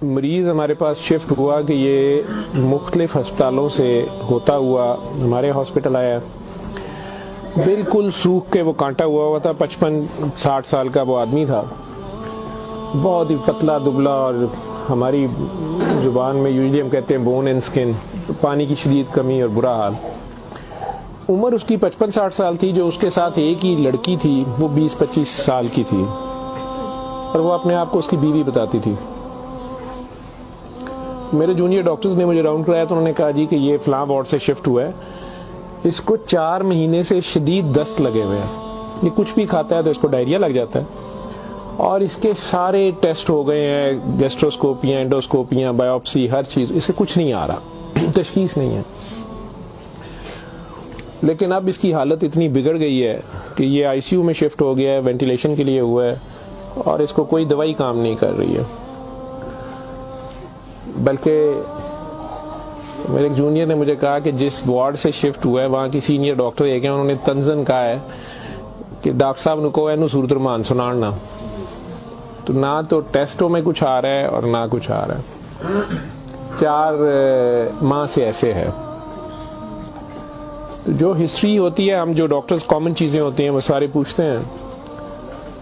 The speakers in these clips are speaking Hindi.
मरीज़ हमारे पास शिफ्ट हुआ कि ये मुख्तलिफ अस्पतालों से होता हुआ हमारे हॉस्पिटल आया। बिल्कुल सूख के वो कांटा हुआ था। 55-60 साल का वो आदमी था, बहुत ही पतला दुबला, और हमारी ज़ुबान में यूजली हम कहते हैं बोन एंड स्किन, पानी की शदीद कमी और बुरा हाल। उम्र उसकी 55-60 साल थी। जो उसके साथ एक ही लड़की थी वो 20-25 साल की थी, और वो अपने आप को उसकी बीवी बताती थी। मेरे जूनियर डॉक्टर्स ने मुझे राउंड कराया तो उन्होंने कहा जी कि ये फ़लाँ वार्ड से शिफ्ट हुआ है, इसको 4 महीने से शदीद दस्त लगे हुए हैं, ये कुछ भी खाता है तो इसको डायरिया लग जाता है, और इसके सारे टेस्ट हो गए हैं, गैस्ट्रोस्कोपियाँ, एंडोस्कोपियाँ, बायोप्सी, हर चीज़, इससे कुछ नहीं आ रहा, तशखीस नहीं है। लेकिन अब इसकी हालत इतनी बिगड़ गई है कि ये आईसीयू में शिफ्ट हो गया है, वेंटिलेशन के लिए हुआ है, और इसको कोई दवाई काम नहीं कर रही है। बल्कि मेरे एक जूनियर ने मुझे कहा कि जिस वार्ड से शिफ्ट हुआ है वहाँ की सीनियर डॉक्टर एक है, उन्होंने तंजन कहा है कि डॉक्टर साहब को एनू सूरत रमान सुनाना। तो ना तो टेस्टों में कुछ आ रहा है और ना कुछ आ रहा है। 4 माह से ऐसे है। तो जो हिस्ट्री होती है, हम जो डॉक्टर्स कॉमन चीज़ें होती हैं वो सारे पूछते हैं।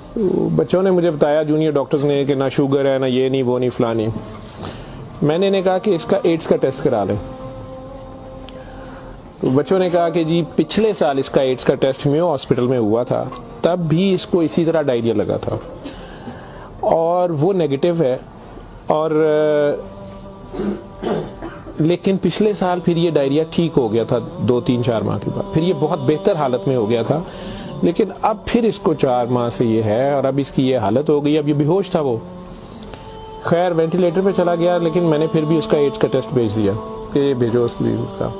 तो बच्चों ने मुझे बताया, जूनियर डॉक्टर्स ने, कि ना शुगर है, ना ये नहीं, वो नहीं, फलानी। मैंने इन्हें कहा कि इसका एड्स का टेस्ट करा लें। तो बच्चों ने कहा कि जी पिछले साल इसका एड्स का टेस्ट मेयो हॉस्पिटल में हुआ था, तब भी इसको इसी तरह डायरिया लगा था और वो नेगेटिव है, और लेकिन पिछले साल फिर ये डायरिया ठीक हो गया था 2-3-4 माह के बाद, फिर ये बहुत बेहतर हालत में हो गया था। लेकिन अब फिर इसको 4 माह से ये है, और अब इसकी ये हालत हो गई। अब ये बेहोश था, वो खैर वेंटिलेटर पे चला गया, लेकिन मैंने फिर भी उसका एड्स का टेस्ट भेज दिया कि ये भेजो उसका।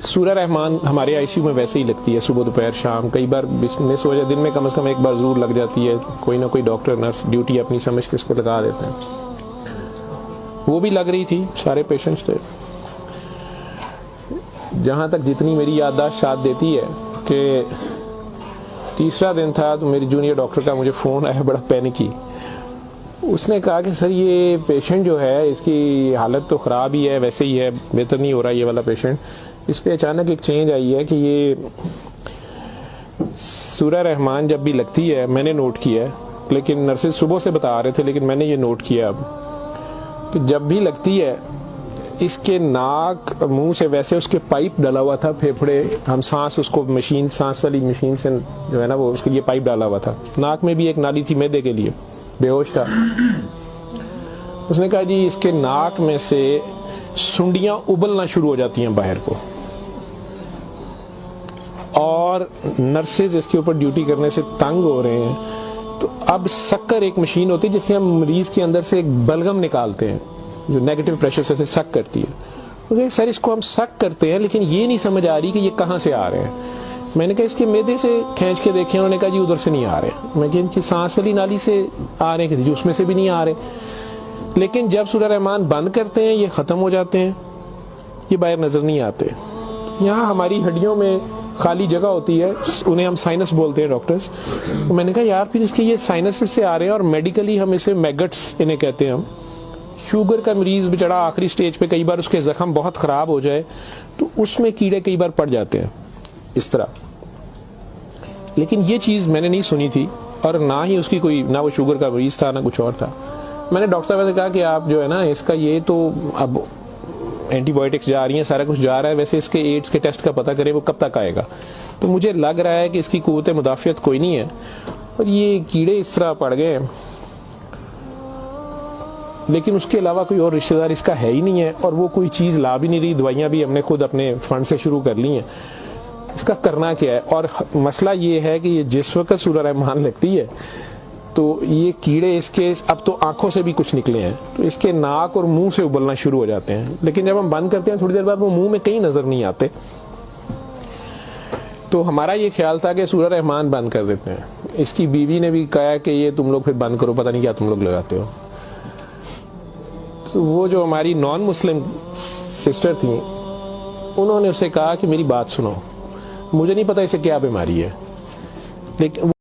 सूरह रहमान हमारे आईसीयू में वैसे ही लगती है, सुबह दोपहर शाम, कई बार मिस हो जाए, दिन में कम से कम एक बार जरूर लग जाती है। कोई ना कोई डॉक्टर नर्स ड्यूटी अपनी समझ के इसको लगा देते हैं। वो भी लग रही थी, सारे पेशेंट्स थे। जहाँ तक जितनी मेरी याददाश्त साथ देती है कि तीसरा दिन था तो मेरी जूनियर डॉक्टर का मुझे फ़ोन आया, बड़ा पैनिकी। उसने कहा कि सर ये पेशेंट जो है, इसकी हालत तो ख़राब ही है, वैसे ही है, बेहतर नहीं हो रहा ये वाला पेशेंट। इस पर अचानक एक चेंज आई है कि ये सूरह रहमान जब भी लगती है, मैंने नोट किया है, लेकिन नर्सेज सुबह से बता रहे थे, लेकिन मैंने ये नोट किया अब कि जब भी लगती है इसके नाक मुंह से वैसे उसके पाइप डाला हुआ था, फेफड़े, हम सांस उसको मशीन, सांस वाली मशीन से जो है ना, वो उसके लिए पाइप डाला हुआ था। नाक में भी एक नाली थी मैदे के लिए, बेहोश था। उसने कहा जी इसके नाक में से सुंडियां उबलना शुरू हो जाती हैं बाहर को, और नर्सेज इसके ऊपर ड्यूटी करने से तंग हो रहे हैं। तो अब शक्कर एक मशीन होती है जिससे हम मरीज के अंदर से एक बलगम निकालते हैं, जो नेगेटिव प्रेशर से सक करती है। तो सर इसको हम सक करते हैं, लेकिन ये नहीं समझ आ रही कि ये कहाँ से आ रहे हैं। मैंने कहा इसके मैदे से खींच के देखें, उन्होंने कहा जी उधर से नहीं आ रहे। मैं इनकी सांस वाली नाली से आ रहे हैं, उसमें से भी नहीं आ रहे। लेकिन जब सूरह रहमान बंद करते हैं ये ख़त्म हो जाते हैं, ये बाहर नज़र नहीं आते। यहाँ हमारी हड्डियों में खाली जगह होती है, उन्हें हम साइनस बोलते हैं डॉक्टर्स। तो मैंने कहा यार फिर इसके ये साइनस से आ रहे हैं, और मेडिकली हम इसे मैगट्स इन्हें कहते हैं हम। शुगर का मरीज बेचारा आखिरी स्टेज पे, कई बार उसके जख्म बहुत ख़राब हो जाए तो उसमें कीड़े कई बार पड़ जाते हैं इस तरह। लेकिन ये चीज़ मैंने नहीं सुनी थी, और ना ही उसकी कोई, ना वो शुगर का मरीज था ना कुछ और था। मैंने डॉक्टर साहब से कहा कि आप जो है ना इसका, ये तो अब एंटीबायोटिक्स जा रही हैं, सारा कुछ जा रहा है, वैसे इसके एड्स के टेस्ट का पता करें वो कब तक आएगा। तो मुझे लग रहा है कि इसकी क़ुव्वत मुदाफ़ियत कोई नहीं है, और ये कीड़े इस तरह पड़ गए, लेकिन उसके अलावा कोई और रिश्तेदार इसका है ही नहीं है, और वो कोई चीज़ ला भी नहीं रही। दवाइयाँ भी हमने खुद अपने फंड से शुरू कर ली हैं। इसका करना क्या है? और मसला ये है कि ये जिस वक्त सूरह रहमान लगती है तो ये कीड़े इसके अब तो आंखों से भी कुछ निकले हैं, तो इसके नाक और मुंह से उबलना शुरू हो जाते हैं। लेकिन जब हम बंद करते हैं थोड़ी देर बाद वो मुंह में कहीं नजर नहीं आते। तो हमारा ये ख्याल था कि सूरह रहमान बंद कर देते हैं। इसकी बीवी ने भी कहा कि ये तुम लोग फिर बंद करो, पता नहीं क्या तुम लोग लगाते हो। तो वो जो हमारी नॉन मुस्लिम सिस्टर थी, उन्होंने उसे कहा कि मेरी बात सुनो, मुझे नहीं पता इसे क्या बीमारी है, लेकिन